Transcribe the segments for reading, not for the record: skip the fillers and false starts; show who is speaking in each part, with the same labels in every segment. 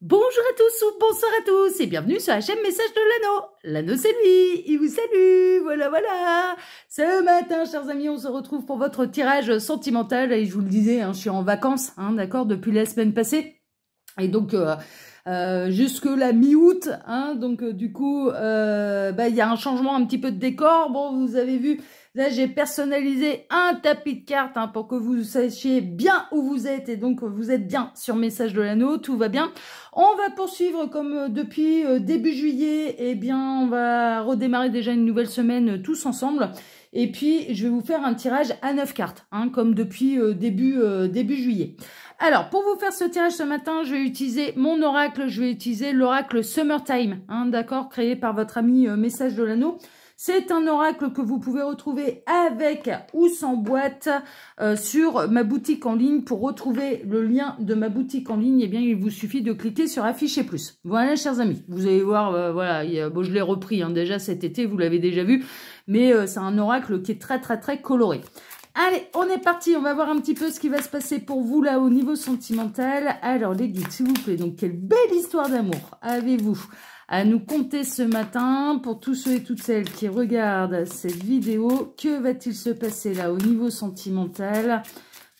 Speaker 1: Bonjour à tous ou bonsoir à tous et bienvenue sur la chaîne Message de l'Anneau. L'Anneau c'est lui, il vous salue, voilà. Ce matin, chers amis, on se retrouve pour votre tirage sentimental et je vous le disais, je suis en vacances, d'accord, depuis la semaine passée. Et donc, jusque la mi-août, donc du coup, il y a un changement un petit peu de décor. Bon, vous avez vu, là j'ai personnalisé un tapis de cartes pour que vous sachiez bien où vous êtes et donc vous êtes bien sur Message de l'Anneau, tout va bien. On va poursuivre comme depuis début juillet, eh bien on va redémarrer déjà une nouvelle semaine tous ensemble. Et puis je vais vous faire un tirage à 9 cartes, comme depuis début juillet. Alors, pour vous faire ce tirage ce matin, je vais utiliser mon oracle, je vais utiliser l'oracle Summertime, d'accord, créé par votre ami Message de l'Anneau. C'est un oracle que vous pouvez retrouver avec ou sans boîte sur ma boutique en ligne. Pour retrouver le lien de ma boutique en ligne, eh bien, il vous suffit de cliquer sur Afficher plus. Voilà, chers amis, vous allez voir, voilà, bon, je l'ai repris déjà cet été, vous l'avez déjà vu, mais c'est un oracle qui est très coloré. Allez, on est parti, on va voir un petit peu ce qui va se passer pour vous là au niveau sentimental. Alors les guides, s'il vous plaît, donc quelle belle histoire d'amour avez-vous à nous conter ce matin pour tous ceux et toutes celles qui regardent cette vidéo? Que va-t-il se passer là au niveau sentimental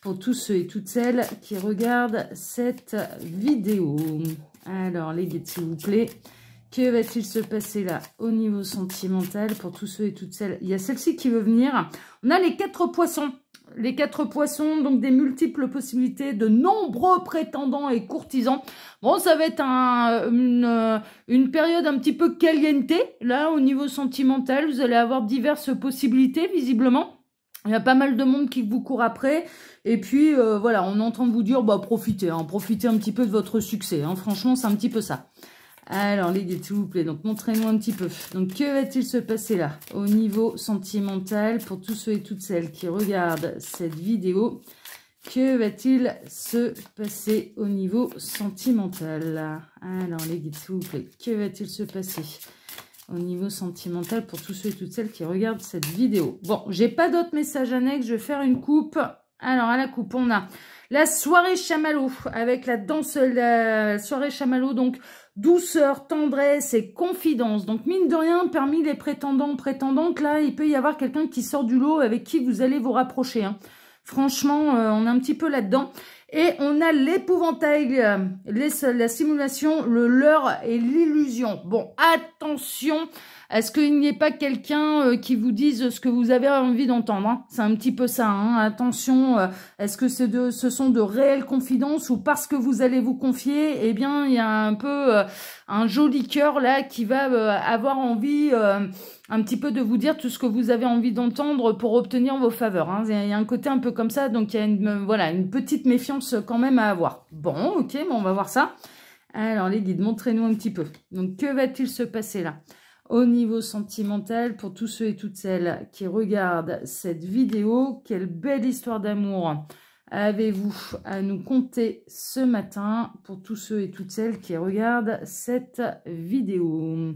Speaker 1: pour tous ceux et toutes celles qui regardent cette vidéo? Alors les guides, s'il vous plaît. Que va-t-il se passer là au niveau sentimental pour tous ceux et toutes celles? Il y a celle-ci qui veut venir. On a les 4 poissons. Les 4 poissons, donc des multiples possibilités, de nombreux prétendants et courtisans. Bon, ça va être une période un petit peu caliente, là, au niveau sentimental. Vous allez avoir diverses possibilités, visiblement. Il y a pas mal de monde qui vous court après. Et puis, voilà, on est en train de vous dire, profitez, profitez un petit peu de votre succès. Franchement, c'est un petit peu ça. Alors, les guides, s'il vous plaît, donc montrez-nous un petit peu. Donc, que va-t-il se passer là, au niveau sentimental, pour tous ceux et toutes celles qui regardent cette vidéo? Que va-t-il se passer au niveau sentimental? Alors, les guides, s'il vous plaît, que va-t-il se passer au niveau sentimental pour tous ceux et toutes celles qui regardent cette vidéo? Bon, j'ai pas d'autres messages annexes, je vais faire une coupe. Alors, à la coupe, on a la soirée chamallow, avec la danse, la soirée chamallow, donc douceur, tendresse et confidence. Donc, mine de rien, parmi les prétendants, prétendantes, là, il peut y avoir quelqu'un qui sort du lot avec qui vous allez vous rapprocher. Franchement, on est un petit peu là-dedans. Et on a l'épouvantail, la simulation, le leurre et l'illusion. Bon, attention à ce qu'il n'y ait pas quelqu'un qui vous dise ce que vous avez envie d'entendre. C'est un petit peu ça. Attention, est-ce que ce sont de réelles confidences ou parce que vous allez vous confier, eh bien, il y a un peu un joli cœur là qui va avoir envie un petit peu de vous dire tout ce que vous avez envie d'entendre pour obtenir vos faveurs. Il y a un côté un peu comme ça, donc il y a une petite méfiance quand même à avoir. Bon, ok, on va voir ça. Alors les guides, montrez-nous un petit peu. Donc que va-t-il se passer là au niveau sentimental pour tous ceux et toutes celles qui regardent cette vidéo? Quelle belle histoire d'amour avez-vous à nous conter ce matin pour tous ceux et toutes celles qui regardent cette vidéo?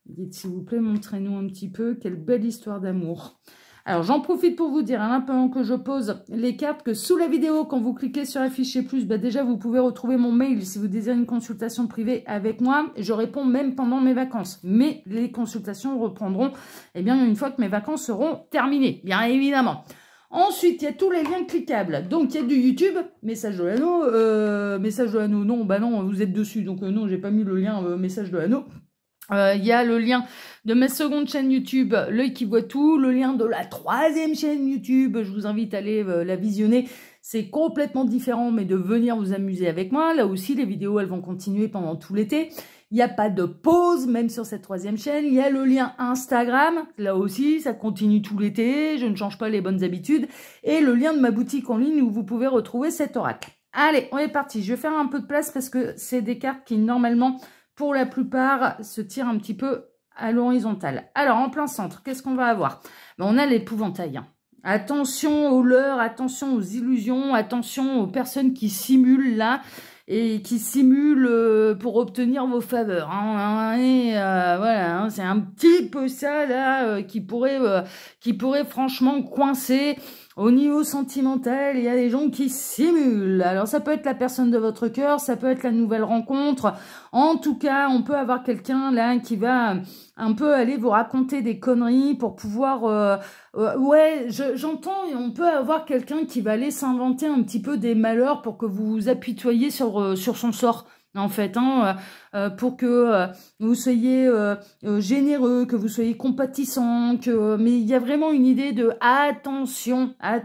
Speaker 1: Dites s'il vous plaît, montrez-nous un petit peu quelle belle histoire d'amour. Alors, j'en profite pour vous dire, pendant que je pose les cartes, que sous la vidéo, quand vous cliquez sur Afficher plus, déjà, vous pouvez retrouver mon mail si vous désirez une consultation privée avec moi. Je réponds même pendant mes vacances. Mais les consultations reprendront, une fois que mes vacances seront terminées, bien évidemment. Ensuite, il y a tous les liens cliquables. Donc, il y a du YouTube, Message de l'Anneau, non, vous êtes dessus. Donc, non, j'ai pas mis le lien Message de l'Anneau. Il y a le lien de ma seconde chaîne YouTube, L'œil qui voit tout, le lien de la 3e chaîne YouTube, je vous invite à aller la visionner, c'est complètement différent, mais de venir vous amuser avec moi. Là aussi, les vidéos, elles vont continuer pendant tout l'été. Il n'y a pas de pause, même sur cette 3e chaîne. Il y a le lien Instagram, là aussi, ça continue tout l'été, je ne change pas les bonnes habitudes. Et le lien de ma boutique en ligne où vous pouvez retrouver cet oracle. Allez, on est parti, je vais faire un peu de place parce que c'est des cartes qui, normalement, pour la plupart, se tirent un petit peu à l'horizontale. Alors, en plein centre, qu'est-ce qu'on va avoir? On a l'épouvantail. Attention aux leurres, attention aux illusions, attention aux personnes qui simulent là et qui simulent pour obtenir vos faveurs. Voilà, c'est un petit peu ça là qui pourrait franchement coincer. au niveau sentimental, il y a des gens qui simulent. Alors, ça peut être la personne de votre cœur, ça peut être la nouvelle rencontre. En tout cas, on peut avoir quelqu'un là qui va un peu aller vous raconter des conneries pour pouvoir... ouais, j'entends, on peut avoir quelqu'un qui va aller s'inventer un petit peu des malheurs pour que vous vous apitoyiez sur son sort. En fait, hein, pour que vous soyez généreux, que vous soyez compatissant, mais il y a vraiment une idée de attention à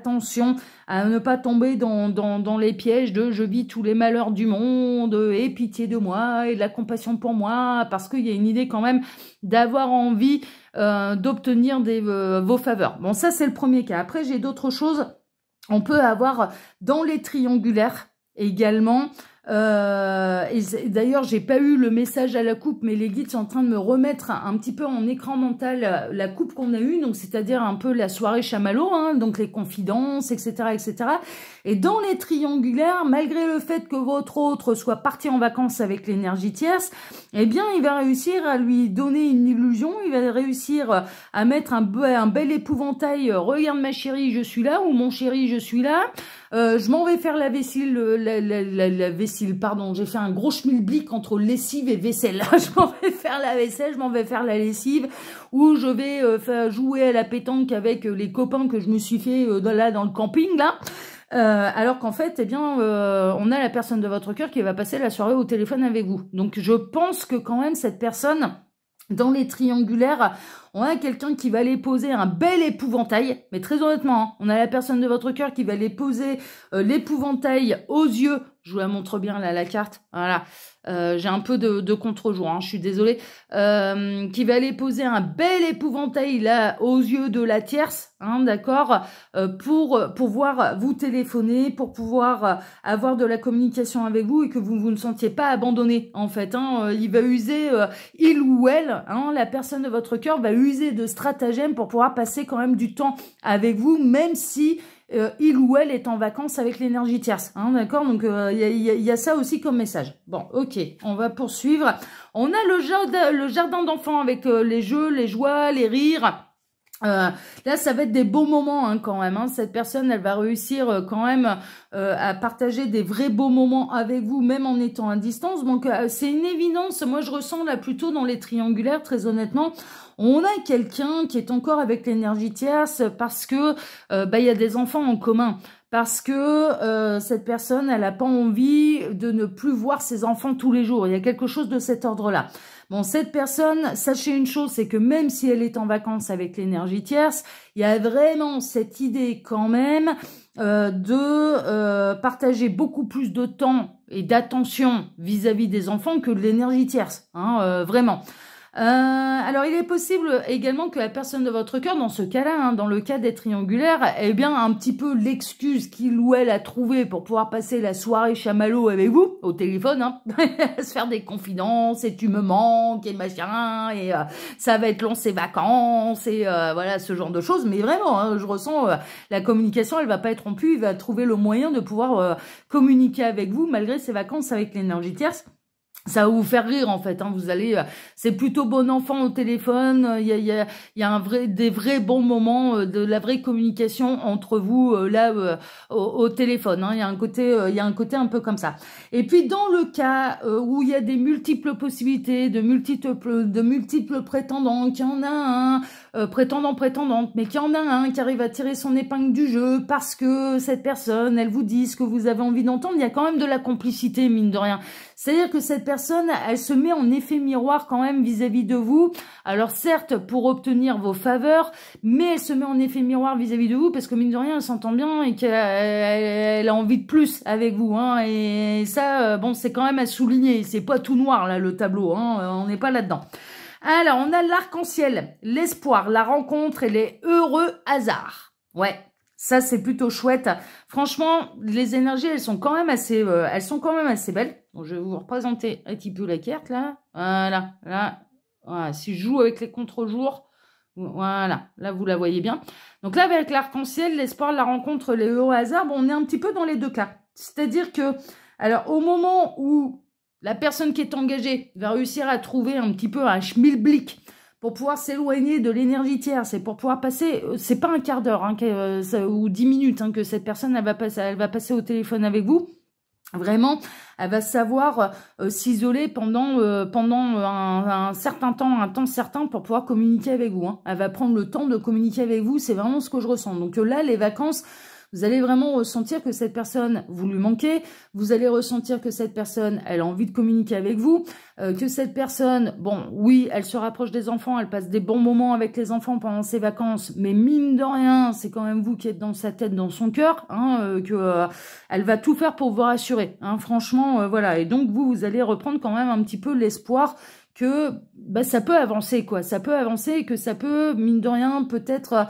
Speaker 1: ne pas tomber dans les pièges de je vis tous les malheurs du monde, et pitié de moi, et de la compassion pour moi, parce qu'il y a une idée quand même d'avoir envie d'obtenir vos faveurs. Bon, ça c'est le premier cas. Après, j'ai d'autres choses. On peut avoir dans les triangulaires également... et d'ailleurs, j'ai pas eu le message à la coupe, mais les guides sont en train de me remettre un petit peu en écran mental la coupe qu'on a eue, donc c'est-à-dire un peu la soirée chamallow, hein, donc les confidences, etc., etc. Et dans les triangulaires, malgré le fait que votre autre soit parti en vacances avec l'énergie tierce, eh bien, il va réussir à lui donner une illusion, il va réussir à mettre un bel épouvantail, regarde ma chérie, je suis là, ou mon chéri, je suis là. Je m'en vais faire la vaisselle, la vaisselle, pardon, j'ai fait un gros schmilblick entre lessive et vaisselle. Je m'en vais faire la vaisselle, je m'en vais faire la lessive, ou je vais faire jouer à la pétanque avec les copains que je me suis fait là dans le camping, là. Alors qu'en fait, eh bien, on a la personne de votre cœur qui va passer la soirée au téléphone avec vous. Donc, je pense que quand même, cette personne... Dans les triangulaires, on a quelqu'un qui va aller poser un bel épouvantail, mais très honnêtement, hein, on a la personne de votre cœur qui va aller poser l'épouvantail aux yeux. Je vous la montre bien là, la carte. Voilà, j'ai un peu de contre-jour, hein, je suis désolée. Qui va aller poser un bel épouvantail là aux yeux de la tierce, hein, d'accord, pour pouvoir vous téléphoner, pour pouvoir avoir de la communication avec vous et que vous ne sentiez pas abandonné. En fait, hein, il va user, il ou elle, hein, la personne de votre cœur va user de stratagèmes pour pouvoir passer quand même du temps avec vous, même si il ou elle est en vacances avec l'énergie tierce, hein, d'accord. Donc il y a ça aussi comme message. Bon, ok, on va poursuivre. On a le jardin d'enfants avec les jeux, les joies, les rires. Là, ça va être des beaux moments, hein, quand même, hein. Cette personne, elle va réussir quand même à partager des vrais beaux moments avec vous, même en étant à distance. Donc, c'est une évidence. Moi, je ressens là plutôt dans les triangulaires, très honnêtement. On a quelqu'un qui est encore avec l'énergie tierce parce que il y a des enfants en commun. Parce que cette personne, elle n'a pas envie de ne plus voir ses enfants tous les jours. Il y a quelque chose de cet ordre-là. Bon, cette personne, sachez une chose, c'est que même si elle est en vacances avec l'énergie tierce, il y a vraiment cette idée quand même de partager beaucoup plus de temps et d'attention vis-à-vis des enfants que de l'énergie tierce, hein, vraiment. Alors, il est possible également que la personne de votre cœur, dans ce cas-là, hein, dans le cas des triangulaires, eh bien, un petit peu l'excuse qu'il ou elle a trouvée pour pouvoir passer la soirée chamallow avec vous, au téléphone, hein, se faire des confidences, et tu me manques, et machin, et ça va être long ces vacances, et voilà, ce genre de choses. Mais vraiment, hein, je ressens, la communication, elle va pas être rompue, il va trouver le moyen de pouvoir communiquer avec vous, malgré ses vacances avec l'énergie tierce. Ça va vous faire rire, en fait, hein. Vous allez, c'est plutôt bon enfant au téléphone. Il y a des vrais bons moments, de la vraie communication entre vous là au téléphone, hein. Il y a un côté un peu comme ça. Et puis dans le cas où il y a des multiples possibilités, de multiples prétendants, qu'il y en a un prétendante, mais qu'il y en a un qui arrive à tirer son épingle du jeu parce que cette personne, elle vous dit ce que vous avez envie d'entendre. Il y a quand même de la complicité, mine de rien. C'est-à-dire que cette personne, elle se met en effet miroir quand même vis-à-vis de vous. Alors certes, pour obtenir vos faveurs, mais elle se met en effet miroir vis-à-vis de vous parce que mine de rien, elle s'entend bien et qu'elle a envie de plus avec vous, hein. Et ça, bon, c'est quand même à souligner. C'est pas tout noir, là, le tableau, hein. On n'est pas là-dedans. Alors, on a l'arc-en-ciel, l'espoir, la rencontre et les heureux hasards. Ouais. Ça, c'est plutôt chouette. Franchement, les énergies, elles sont quand même assez belles. Bon, je vais vous représenter un petit peu la carte, là. Voilà, là. Voilà. Si je joue avec les contre-jours, voilà. Là, vous la voyez bien. Donc là, avec l'arc-en-ciel, l'espoir, la rencontre, les heureux hasards, bon, on est un petit peu dans les deux cas. C'est-à-dire que, alors, au moment où la personne qui est engagée va réussir à trouver un petit peu un schmilblick pour pouvoir s'éloigner de l'énergie tierce et pour pouvoir passer, c'est pas un quart d'heure hein, ou 10 minutes hein, que cette personne elle va passer au téléphone avec vous. Vraiment, elle va savoir s'isoler pendant un certain temps, un temps certain pour pouvoir communiquer avec vous. Hein. Elle va prendre le temps de communiquer avec vous, c'est vraiment ce que je ressens. Donc là, les vacances, vous allez vraiment ressentir que cette personne, vous lui manquez. Vous allez ressentir que cette personne, elle a envie de communiquer avec vous. Que cette personne, bon, oui, elle se rapproche des enfants, elle passe des bons moments avec les enfants pendant ses vacances. Mais mine de rien, c'est quand même vous qui êtes dans sa tête, dans son cœur. Hein, elle va tout faire pour vous rassurer. Hein, franchement, voilà. Et donc, vous allez reprendre quand même un petit peu l'espoir que bah, ça peut avancer, quoi. Ça peut avancer et que ça peut, mine de rien, peut-être...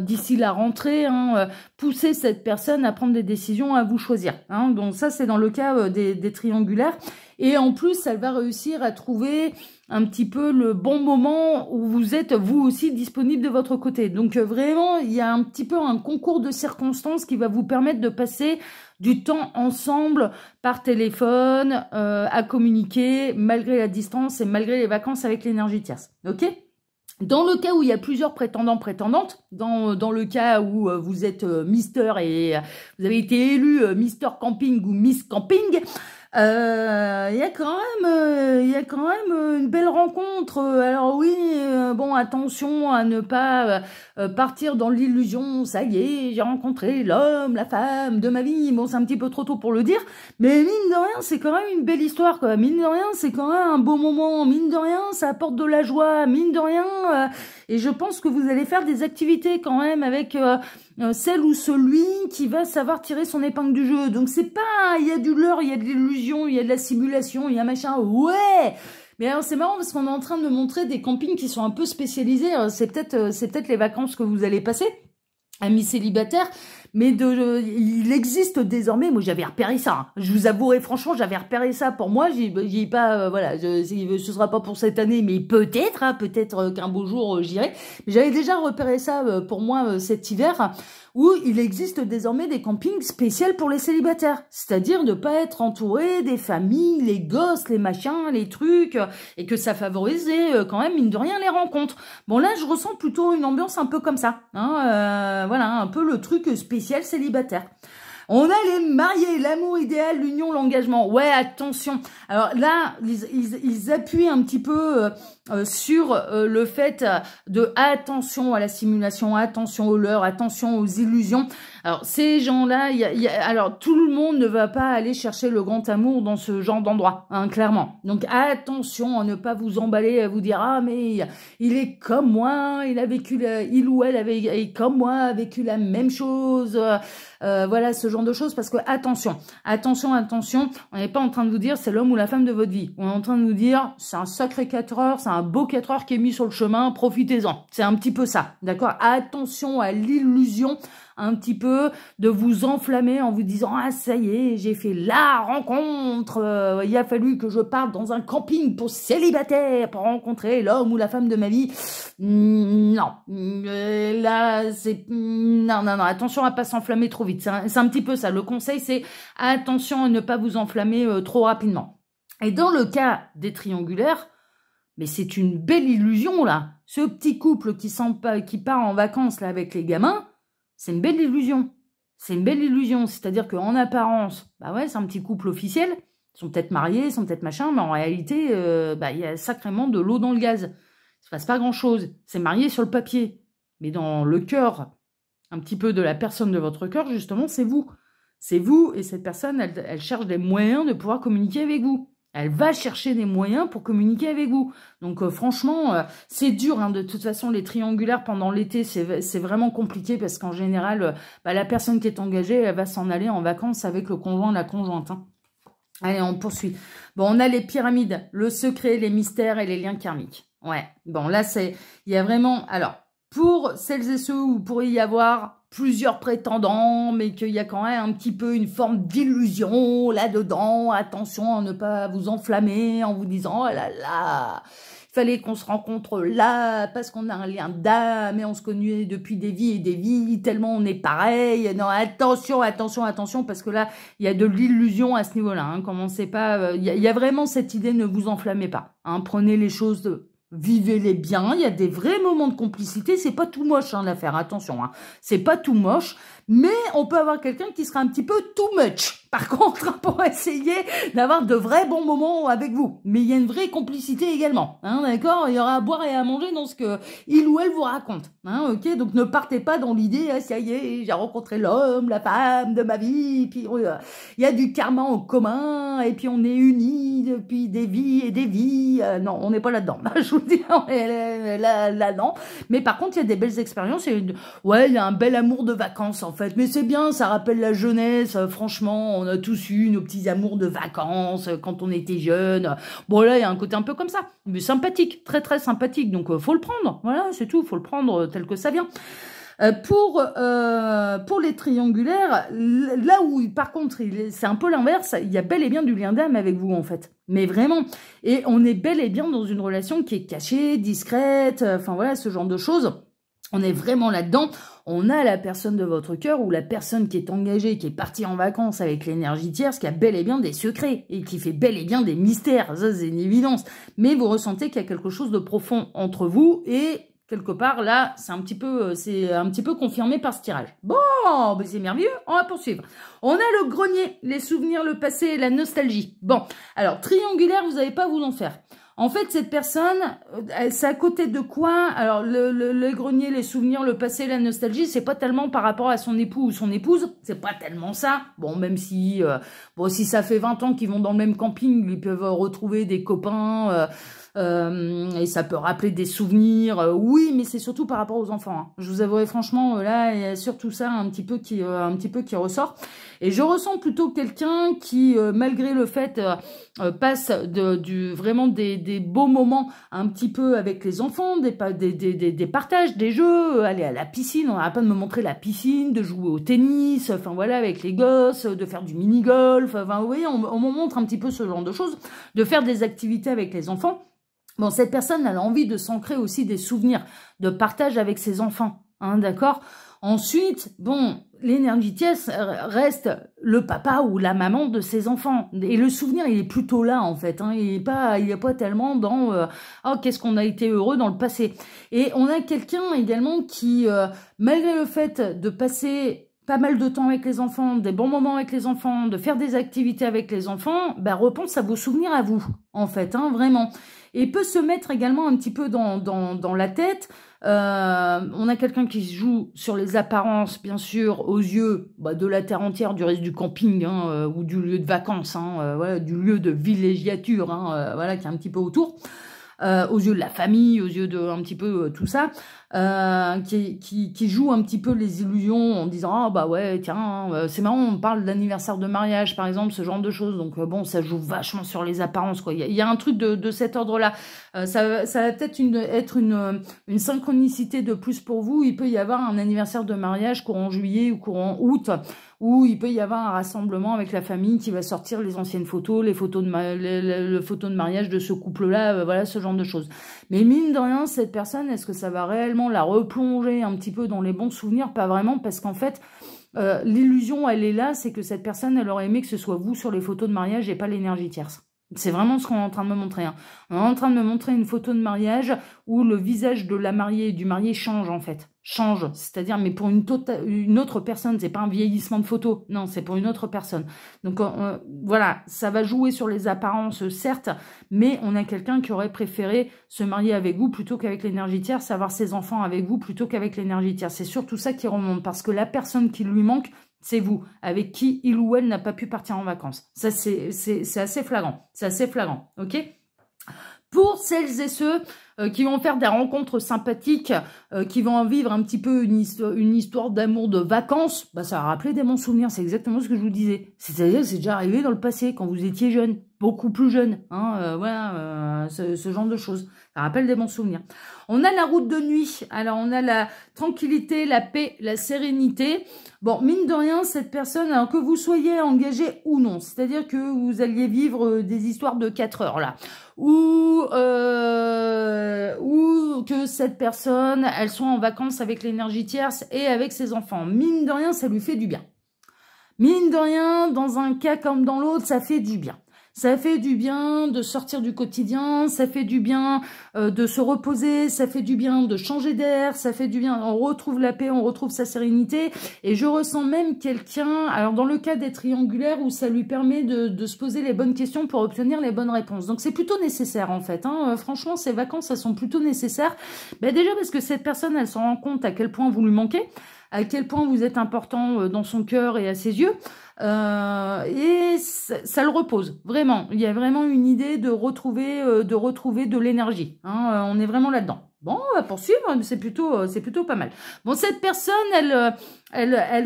Speaker 1: d'ici la rentrée, hein, pousser cette personne à prendre des décisions, à vous choisir. Hein. Donc ça, c'est dans le cas des triangulaires. Et en plus, elle va réussir à trouver un petit peu le bon moment où vous êtes, vous aussi, disponible de votre côté. Donc vraiment, il y a un petit peu un concours de circonstances qui va vous permettre de passer du temps ensemble par téléphone, à communiquer, malgré la distance et malgré les vacances avec l'énergie tierce. Ok ? Dans le cas où il y a plusieurs prétendants, prétendantes, dans le cas où vous êtes Mister et vous avez été élu Mister Camping ou Miss Camping, il y a quand même une belle rencontre. Alors oui, bon, attention à ne pas partir dans l'illusion. Ça y est, j'ai rencontré l'homme, la femme de ma vie. Bon, c'est un petit peu trop tôt pour le dire, mais mine de rien, c'est quand même une belle histoire, quoi. Mine de rien, c'est quand même un beau moment. Mine de rien, ça apporte de la joie. Mine de rien, et je pense que vous allez faire des activités quand même avec celle ou celui qui va savoir tirer son épingle du jeu. Donc c'est pas, il y a du leurre, il y a de l'illusion, il y a de la simulation, il y a machin, ouais. Mais alors c'est marrant parce qu'on est en train de montrer des campings qui sont un peu spécialisés. C'est peut-être les vacances que vous allez passer, amis célibataires. Mais il existe désormais, moi j'avais repéré ça, hein. Je vous avouerai franchement, j'avais repéré ça pour moi, j'ai pas, voilà, ce sera pas pour cette année, mais peut-être, hein, peut-être qu'un beau jour j'irai. Mais j'avais déjà repéré ça pour moi cet hiver, où il existe désormais des campings spéciaux pour les célibataires. C'est-à-dire ne pas être entouré des familles, les gosses, les machins, les trucs, et que ça favorisait quand même, mine de rien, les rencontres. Bon là, je ressens plutôt une ambiance un peu comme ça, hein, voilà, un peu le truc spécial célibataire. On a les mariés, l'amour idéal, l'union, l'engagement. Ouais, attention. Alors là, ils appuient un petit peu sur le fait de attention à la simulation, attention aux leurres, attention aux illusions. Alors ces gens-là, alors tout le monde ne va pas aller chercher le grand amour dans ce genre d'endroit, hein, clairement. Donc attention à ne pas vous emballer, à vous dire ah mais il est comme moi, il ou elle avait comme moi a vécu la même chose. Voilà ce genre de choses parce que attention, on n'est pas en train de vous dire c'est l'homme ou la femme de votre vie. On est en train de vous dire c'est un sacré 4 heures, c'est un beau 4 heures qui est mis sur le chemin, profitez-en. C'est un petit peu ça, d'accord? Attention à l'illusion un petit peu de vous enflammer en vous disant ah ça y est j'ai fait la rencontre, il a fallu que je parte dans un camping pour célibataire pour rencontrer l'homme ou la femme de ma vie. Non, là c'est non, attention à pas s'enflammer trop vite, c'est un petit peu ça. Le conseil c'est attention à ne pas vous enflammer trop rapidement. Et dans le cas des triangulaires, mais c'est une belle illusion là, ce petit couple qui part en vacances là avec les gamins. C'est une belle illusion. C'est une belle illusion. C'est-à-dire qu'en apparence, bah ouais, c'est un petit couple officiel. Ils sont peut-être mariés, ils sont peut-être machin, mais en réalité, il y a sacrément de l'eau dans le gaz. Il se passe pas grand-chose. C'est marié sur le papier. Mais dans le cœur, un petit peu de la personne de votre cœur, justement, c'est vous. C'est vous et cette personne, elle cherche des moyens de pouvoir communiquer avec vous. Elle va chercher des moyens pour communiquer avec vous. Donc franchement, c'est dur. Hein, de toute façon, les triangulaires pendant l'été, c'est vraiment compliqué parce qu'en général, la personne qui est engagée, elle va s'en aller en vacances avec le conjoint, la conjointe. Hein. Allez, on poursuit. Bon, on a les pyramides, le secret, les mystères et les liens karmiques. Ouais, bon là, il y a vraiment... Alors, pour celles et ceux où il pourrait y avoir plusieurs prétendants, mais qu'il y a quand même un petit peu une forme d'illusion là-dedans. Attention à ne pas vous enflammer en vous disant « Oh là là, il fallait qu'on se rencontre là parce qu'on a un lien d'âme et on se connaît depuis des vies et des vies, tellement on est pareil. » Non, attention, parce que là, il y a de l'illusion à ce niveau-là. Hein. Commencez pas... Il y a vraiment cette idée, ne vous enflammez pas. Hein. Prenez les choses Vivez-les bien, il y a des vrais moments de complicité, c'est pas tout moche hein, l'affaire, attention, hein. C'est pas tout moche, mais on peut avoir quelqu'un qui sera un petit peu too much, par contre, pour essayer d'avoir de vrais bons moments avec vous. Mais il y a une vraie complicité également, hein, d'accord? Il y aura à boire et à manger dans ce que il ou elle vous raconte, hein, ok? Donc ne partez pas dans l'idée, ah, ça y est, j'ai rencontré l'homme, la femme de ma vie, puis il y a du karma en commun, et puis on est unis depuis des vies et des vies. Non, on n'est pas là-dedans. Je vous dis, on est là, non. Mais par contre, il y a des belles expériences. Ouais, il y a un bel amour de vacances, en fait. Mais c'est bien, ça rappelle la jeunesse. Franchement, on a tous eu nos petits amours de vacances quand on était jeunes. Bon, là, il y a un côté un peu comme ça. Mais sympathique, très, très sympathique. Donc, faut le prendre. Voilà, c'est tout. Faut le prendre tel que ça vient. Pour les triangulaires, là où par contre c'est un peu l'inverse, il y a bel et bien du lien d'âme avec vous en fait, mais vraiment, et on est bel et bien dans une relation qui est cachée, discrète, enfin voilà ce genre de choses. On est vraiment là-dedans. On a la personne de votre cœur ou la personne qui est engagée, qui est partie en vacances avec l'énergie tierce, qui a bel et bien des secrets et qui fait bel et bien des mystères. Ça, c'est une évidence. Mais vous ressentez qu'il y a quelque chose de profond entre vous et quelque part, là, c'est un petit peu confirmé par ce tirage. Bon, ben c'est merveilleux, on va poursuivre. On a le grenier, les souvenirs, le passé, la nostalgie. Bon, alors, triangulaire, vous n'allez pas vous en faire. En fait, cette personne, c'est à côté de quoi? Alors, le grenier, les souvenirs, le passé, la nostalgie, c'est pas tellement par rapport à son époux ou son épouse. C'est pas tellement ça. Bon, même si, si ça fait 20 ans qu'ils vont dans le même camping, ils peuvent retrouver des copains, et ça peut rappeler des souvenirs. Oui, mais c'est surtout par rapport aux enfants. Hein. Je vous avouerai franchement, là, il y a surtout ça un petit peu qui ressort. Et je ressens plutôt quelqu'un qui, malgré le fait, passe vraiment des beaux moments un petit peu avec les enfants, des partages, des jeux, aller à la piscine, on n'arrête pas de me montrer la piscine, de jouer au tennis, enfin voilà, avec les gosses, de faire du mini-golf, enfin vous voyez, on me montre un petit peu ce genre de choses, de faire des activités avec les enfants. Bon, cette personne, elle a envie de s'ancrer aussi des souvenirs, de partage avec ses enfants, hein, d'accord? Ensuite, bon, l'énergie tierce reste le papa ou la maman de ses enfants. Et le souvenir, il est plutôt là, en fait. Hein. Il est pas tellement dans oh, qu'est-ce qu'on a été heureux dans le passé. Et on a quelqu'un également qui, malgré le fait de passer pas mal de temps avec les enfants, des bons moments avec les enfants, de faire des activités avec les enfants, bah, repense à vos souvenirs à vous, en fait, hein, vraiment. Et peut se mettre également un petit peu dans la tête. On a quelqu'un qui se joue sur les apparences, bien sûr, aux yeux de la terre entière, du reste du camping, hein, ou du lieu de vacances, hein, voilà, du lieu de villégiature, hein, voilà, qui est un petit peu autour. Aux yeux de la famille, aux yeux de un petit peu tout ça, qui joue un petit peu les illusions en disant ah bah ouais tiens c'est marrant, on parle d'anniversaire de mariage par exemple, ce genre de choses, donc bon ça joue vachement sur les apparences quoi. Il y a un truc de cet ordre là, ça va peut-être être une synchronicité de plus pour vous. Il peut y avoir un anniversaire de mariage courant juillet ou courant août, où il peut y avoir un rassemblement avec la famille qui va sortir les anciennes photos, les photos de mariage de ce couple-là, voilà, ce genre de choses. Mais mine de rien, cette personne, est-ce que ça va réellement la replonger un petit peu dans les bons souvenirs? Pas vraiment, parce qu'en fait, l'illusion, elle est là, c'est que cette personne, elle aurait aimé que ce soit vous sur les photos de mariage et pas l'énergie tierce. C'est vraiment ce qu'on est en train de me montrer. Hein. On est en train de me montrer une photo de mariage où le visage de la mariée et du marié change en fait. Change, c'est-à-dire mais pour une autre personne, c'est pas un vieillissement de photo, non, c'est pour une autre personne. Donc voilà, ça va jouer sur les apparences certes, mais on a quelqu'un qui aurait préféré se marier avec vous plutôt qu'avec l'énergie tierce, avoir ses enfants avec vous plutôt qu'avec l'énergie tierce. C'est surtout ça qui remonte, parce que la personne qui lui manque, c'est vous, avec qui il ou elle n'a pas pu partir en vacances. Ça, c'est assez flagrant. C'est assez flagrant, ok? Pour celles et ceux qui vont faire des rencontres sympathiques, qui vont vivre un petit peu une histoire d'amour de vacances, bah, ça va rappeler des bons souvenirs. C'est exactement ce que je vous disais. C'est-à-dire que c'est déjà arrivé dans le passé, quand vous étiez jeune, beaucoup plus jeune. Hein, voilà, ce genre de choses. Ça rappelle des bons souvenirs. On a la route de nuit. Alors, on a la tranquillité, la paix, la sérénité. Bon, mine de rien, cette personne, alors que vous soyez engagé ou non, c'est-à-dire que vous alliez vivre des histoires de 4 heures, là, ou que cette personne, elle soit en vacances avec l'énergie tierce et avec ses enfants. Mine de rien, ça lui fait du bien. Mine de rien, dans un cas comme dans l'autre, ça fait du bien. Ça fait du bien de sortir du quotidien, ça fait du bien de se reposer, ça fait du bien de changer d'air, ça fait du bien, on retrouve la paix, on retrouve sa sérénité. Et je ressens même quelqu'un, alors dans le cas des triangulaires, où ça lui permet de se poser les bonnes questions pour obtenir les bonnes réponses. Donc c'est plutôt nécessaire en fait. Franchement, ces vacances, elles sont plutôt nécessaires. Déjà parce que cette personne, elle s'en rend compte à quel point vous lui manquez, à quel point vous êtes important dans son cœur et à ses yeux. Et ça le repose, vraiment. Il y a vraiment une idée de retrouver de l'énergie. On est vraiment là-dedans. Bon, on va poursuivre, c'est plutôt pas mal. Bon, cette personne, elle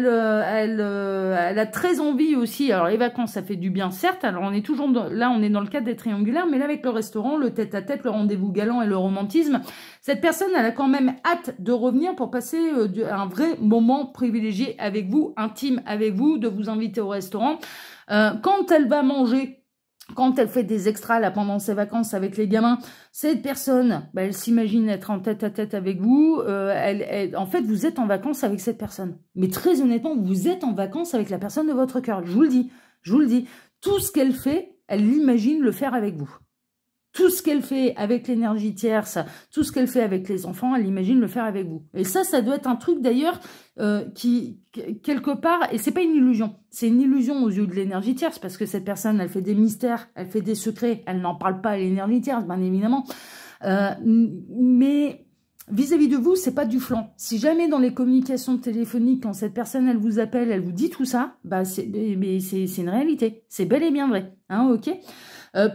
Speaker 1: a très envie aussi. Alors, les vacances, ça fait du bien, certes. Alors, on est toujours là, on est dans le cadre des triangulaires, mais là, avec le restaurant, le tête-à-tête, le rendez-vous galant et le romantisme, cette personne, elle a quand même hâte de revenir pour passer un vrai moment privilégié avec vous, intime avec vous, de vous inviter au restaurant. Quand elle va manger, quand elle fait des extras là pendant ses vacances avec les gamins, cette personne, elle s'imagine être en tête-à-tête avec vous. En fait, vous êtes en vacances avec cette personne. Mais très honnêtement, vous êtes en vacances avec la personne de votre cœur. Je vous le dis. Tout ce qu'elle fait, elle l'imagine le faire avec vous. Tout ce qu'elle fait avec l'énergie tierce, tout ce qu'elle fait avec les enfants, elle imagine le faire avec vous. Et ça doit être un truc d'ailleurs qui, quelque part, et c'est pas une illusion, c'est une illusion aux yeux de l'énergie tierce, parce que cette personne, elle fait des mystères, elle fait des secrets, elle n'en parle pas à l'énergie tierce, bien évidemment. Mais vis-à-vis de vous, c'est pas du flan. Si jamais dans les communications téléphoniques, quand cette personne, elle vous appelle, elle vous dit tout ça, c'est une réalité. C'est bel et bien vrai. Ok.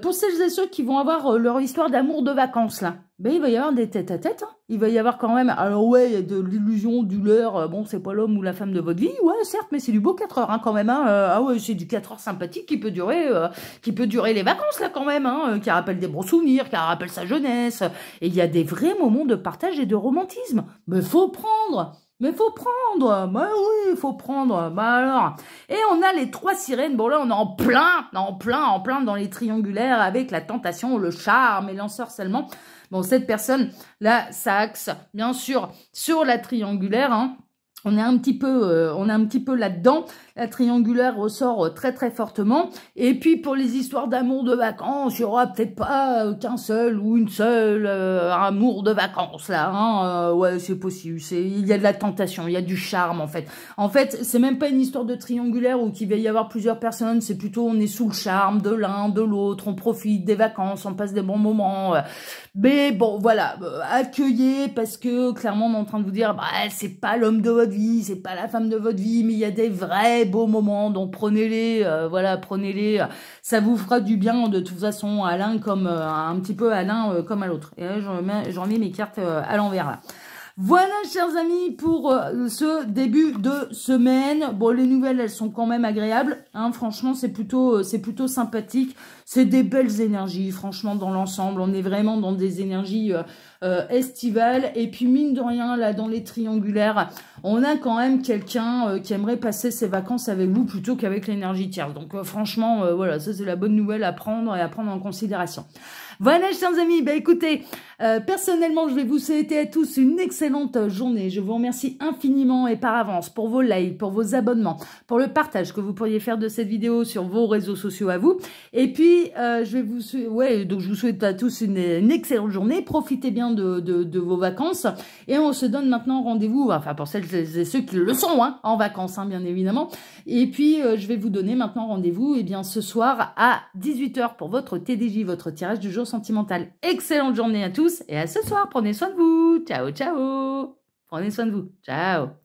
Speaker 1: Pour celles et ceux qui vont avoir leur histoire d'amour de vacances, là, il va y avoir des tête-à-tête. Il va y avoir quand même, alors ouais, il y a de l'illusion, du leurre. Bon, c'est pas l'homme ou la femme de votre vie, ouais, certes, mais c'est du beau 4 heures quand même. Ouais, c'est du 4 heures sympathique qui peut durer les vacances, là, quand même, qui rappelle des bons souvenirs, qui rappelle sa jeunesse. Et il y a des vrais moments de partage et de romantisme. Mais faut prendre. Bah oui, il faut prendre. Bah alors. Et on a les 3 sirènes. Bon là, on est en plein dans les triangulaires avec la tentation, le charme et l'ensorcellement. Bon, cette personne, là, ça axe, bien sûr, sur la triangulaire, On est un petit peu là-dedans. La triangulaire ressort très très fortement. Et puis pour les histoires d'amour de vacances, il n'y aura peut-être pas qu'un seul ou une seule amour de vacances là. Ouais, c'est possible. Il y a de la tentation, il y a du charme en fait. En fait, c'est même pas une histoire de triangulaire où il va y avoir plusieurs personnes. C'est plutôt on est sous le charme de l'un, de l'autre. On profite des vacances, on passe des bons moments. Mais bon, voilà, accueillez parce que clairement on est en train de vous dire, c'est pas l'homme de votre vie, c'est pas la femme de votre vie, mais il y a des vrais beaux moments, donc prenez-les, prenez-les, ça vous fera du bien de toute façon à l'un comme un petit peu à l'un comme à l'autre. Et là, j'en mets mes cartes à l'envers là. Voilà, chers amis, pour ce début de semaine. Bon, les nouvelles, elles sont quand même agréables. Franchement, c'est plutôt sympathique. C'est des belles énergies, franchement, dans l'ensemble. On est vraiment dans des énergies estivales. Et puis, mine de rien, là, dans les triangulaires, on a quand même quelqu'un qui aimerait passer ses vacances avec vous plutôt qu'avec l'énergie tierce. Donc, franchement, voilà, ça, c'est la bonne nouvelle à prendre et à prendre en considération. Voilà, chers amis, écoutez, personnellement, je vais vous souhaiter à tous une excellente journée. Je vous remercie infiniment et par avance pour vos likes, pour vos abonnements, pour le partage que vous pourriez faire de cette vidéo sur vos réseaux sociaux à vous. Et puis, je vous souhaite à tous une excellente journée. Profitez bien de vos vacances. Et on se donne maintenant rendez-vous, enfin pour celles et ceux qui le sont, en vacances, bien évidemment. Et puis, je vais vous donner maintenant rendez-vous, ce soir à 18 h pour votre TDJ, votre tirage du jour sentimental. Excellente journée à tous et à ce soir. Prenez soin de vous. Ciao, ciao. Prenez soin de vous. Ciao.